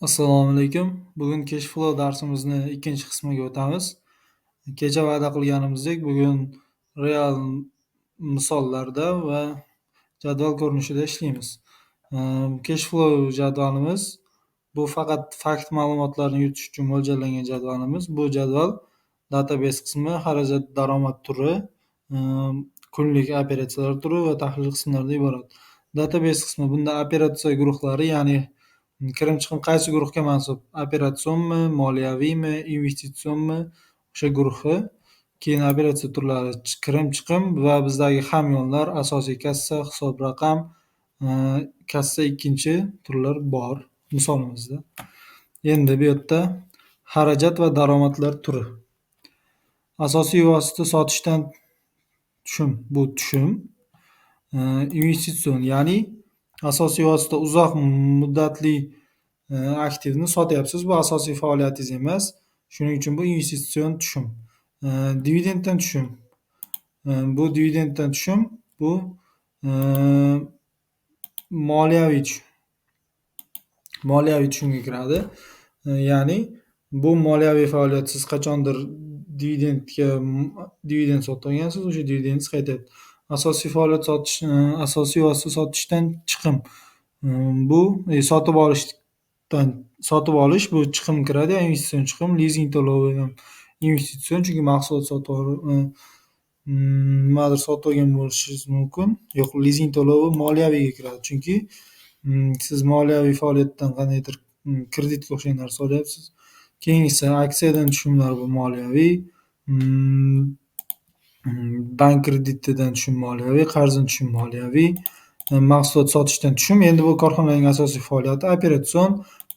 Assalomu alaykum. Bugun cash flow darsimizni ikkinchi qismiga o'tamiz. Kecha va'da qilganimizdek, bugun real misollarda va jadval ko'rinishida ishlaymiz. Cash flow jadvalimiz bu faqat fakt ma'lumotlarni yuritish uchun mo'ljallangan jadvalimiz. Bu jadval database qismi, xarajat daromad turi, kunlik operatsiyalar turi va tahlil qismlaridan iborat. Database qismi bunda operatsiya guruhlari, ya'ni kirim-chiqim qaysi guruhga mansub? Operatsionmi, moliyaviymi, investitsionmi? O'sha guruhi. Keyin operatsiya turlari kirim-chiqim va bizdagi hamyonlar, asosiy kassa, hisob raqam, kassa ikkinchi turlar bor misolimizda. Endi bu yerda xarajat va daromadlar turi. Asosiy vosita sotishdan tushum, bu tushum. Investitsion, ya'ni asosiy vosita uzoq muddatli aktivni sotyapsiz. Bu asosiy faoliyatingiz emas. Shuning uchun bu investitsion tushum. Dividenddan tushum. Bu dividenddan tushum, bu moliyaviy tushum. Moliyaviy tushumga kiradi. Ya'ni bu moliyaviy faoliyat, siz qachondir dividend sotib olgansiz, o'sha dividendingiz qaytyapti. Asosiy faoliyat sotish, asosiy vosita sotishdan chiqim. Bu sotib olish bu chiqim kiradi, investitsion chiqim. Lizing to'lovi ham investitsion, chunki mahsulot nimadir sotib olgan bo'lishingiz mumkin. Yo'q, lizing to'lovi moliyaviyga kiradi, chunki siz moliyaviy faoliyatdan qandaydir kreditga o'xshagan narsa olyapsiz. Keyingisi aksiyadan tushumlar, bu moliyaviy. Bank kreditidan tushum moliyaviy, qarzdan tushum moliyaviy. Mahsulot sotishdan tushum. Endi bu korxonaning asosiy faoliyati. Operatsion,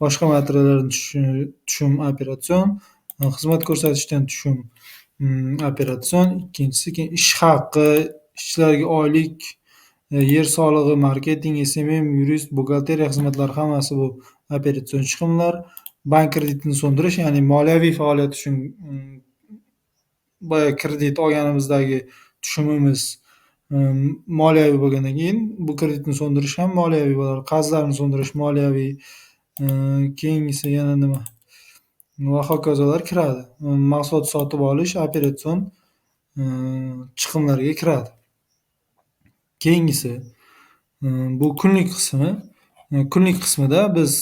boshqa materiallardan tushum operatsion, xizmat ko'rsatishdan tushum operatsion. Ikkinchisi, keyin ish haqi, ishchilarga oylik, yer solig'i, marketing, SMM, yurist, buxgalteriya xizmatlari hammasi bu operatsion chiqimlar. Bank kreditini so'ndirish, ya'ni moliyaviy faoliyat uchun boya kredit olganimizdagi tushumimiz moliyaviy bo'lgandan keyin bu kreditni so'ndirish ham moliyaviy bo'ladi. Qarzlarni so'ndirish moliyaviy. Keyingisi yana nima? Va hokazolar kiradi. Mahsulot sotib olish operatsion chiqimlarga kiradi. Keyingisi bu kunlik qismi. Kunlik qismida biz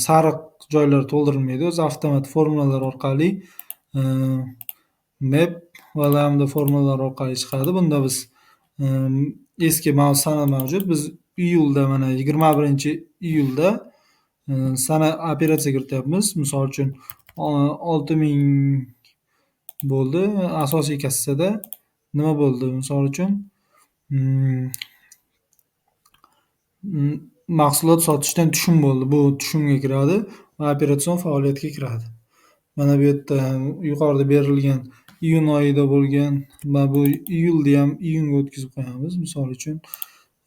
sariq joylar to'ldirilmaydi. O'zi avtomat formulalar orqali map va lambda formulalar orqali chiqadi. Bunda biz eski sana mavjud. Biz iyulda, mana 21-iyulda sana operatsiya kirityapmiz. Misol uchun 6000 bo'ldi. Asosiy kassada nima bo'ldi? Misol uchun mahsulot sotishdan tushum bo'ldi. Bu tushumga kiradi va operatsion faoliyatga kiradi. Mana bu yerda yuqorida berilgan iyun oyida bo'lgan va bu iyulni ham iyunga o'tkazib qo'yamiz. Misol uchun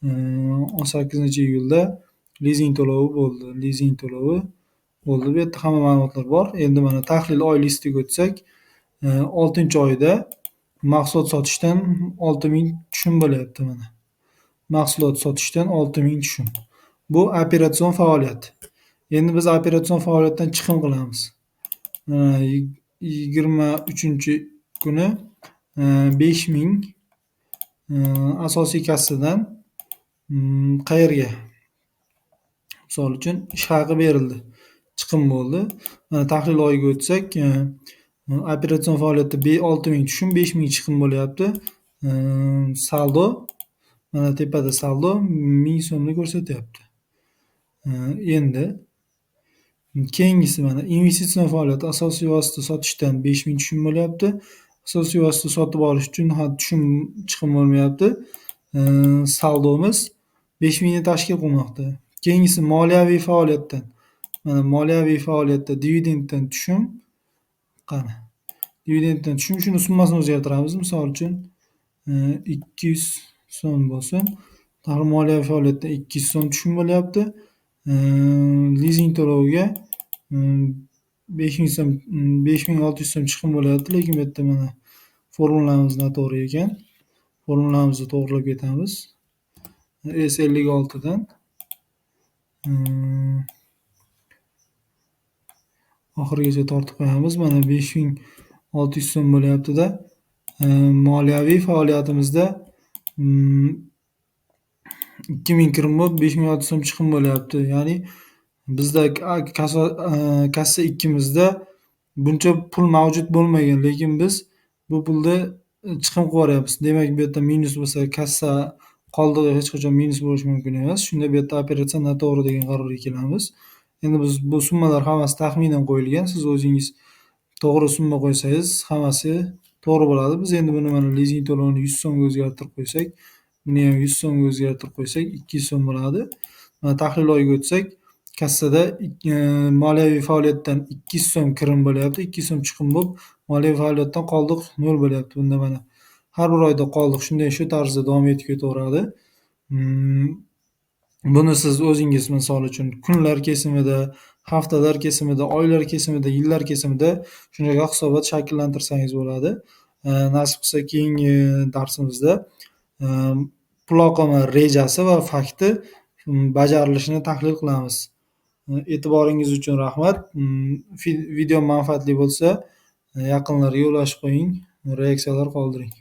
18-iyulda lizing to'lovi bo'ldi. Lizing to'lovi bo'ldi. Bu yerda hamma ma'lumotlar bor. Endi mana tahlil oy listiga o'tsak, 6-oyda mahsulot sotishdan 6000 tushum bo'lyapti mana. Mahsulot sotishdan 6000 tushum. Bu operatsion faoliyat. Endi biz operatsion faoliyatdan chiqim qilamiz. 23-kuni 5000 asosiy kassadan qayerga? Misol uchun ish haqi berildi. Chiqim bo'ldi. Mana tahlil oyiga o'tsak, operatsion faoliyatda 6000 tushum, 5000 chiqim bo'lyapti. Saldo, mana tepada saldo 1000 so'mni ko'rsatyapti. Endi keyingisi mana investitsion faoliyat. Asosiy vosita sotishdan 5000 tushum bo'lyapti. Asosiy vosita sotib olish uchun tushum chiqim bo'lmayapti. Saldomiz 5000 ni tashkil qilmoqda. Keyingisi moliyaviy faoliyatdan. Mana moliyaviy faoliyatda dividenddan tushum. Qani? Dividenddan tushum, shuni summasini o'zgartiramiz. Misol uchun 200 so'm bo'lsin. Moliyaviy faoliyatda 200 so'm tushum bo'lyapti. Lizing to'loviga 5000 so'm, 5600 so'm chiqim bo'lyapti, lekin bu yerda mana formulamiz noto'g'ri ekan. Formulamizni to'g'rilab ketamiz. S56 dan oxirigacha tortib qo'yamiz. Mana 5600 so'm bo'lyapti-da. Moliyaviy faoliyatimizda 2000 kirim bo'lib 5600 so'm chiqim bo'lyapti. Ya'ni bizda kassa ikkimizda buncha pul mavjud bo'lmagan, lekin biz bu pulni chiqim qilyapmiz. Demak, bu yerda minus bo'lsa, kassa qoldig'i hech qachon minus bo'lishi mumkin emas. Shunda bu yerda operatsiya noto'g'ri degan qarorga kelamiz. Endi biz bu summalar hammasi taxminan qo'yilgan. Siz o'zingiz to'g'ri summa qo'ysangiz hammasi to'g'ri bo'ladi. Biz endi buni mana lizing to'lovini 100 so'mga o'zgartirib qo'ysak, buni ham 100 so'mga o'zgartirib qo'ysak 200 so'm bo'ladi. Mana tahlil oyiga o'tsak, kassada moliyaviy faoliyatdan 200 so'm kirim bo'lyapti, 200 so'm chiqim bo'lib, moliyaviy faoliyatdan qoldiq 0 bo'lyapti. Bunda mana har bir oyda qoldiq shunday shu tarzda davom etib ketaveradi. Buni siz o'zingiz misol uchun kunlar kesimida, haftalar kesimida, oylar kesimida, yillar kesimida shunga hisobot shakllantirsangiz bo'ladi. Nasib qilsa keyingi darsimizda pul oqimi rejasi va fakti bajarilishini tahlil qilamiz. E'tiboringiz uchun rahmat. Video manfaatli bo'lsa, yaqinlarga ulashib qo'ying, reaksiyalar qoldiring.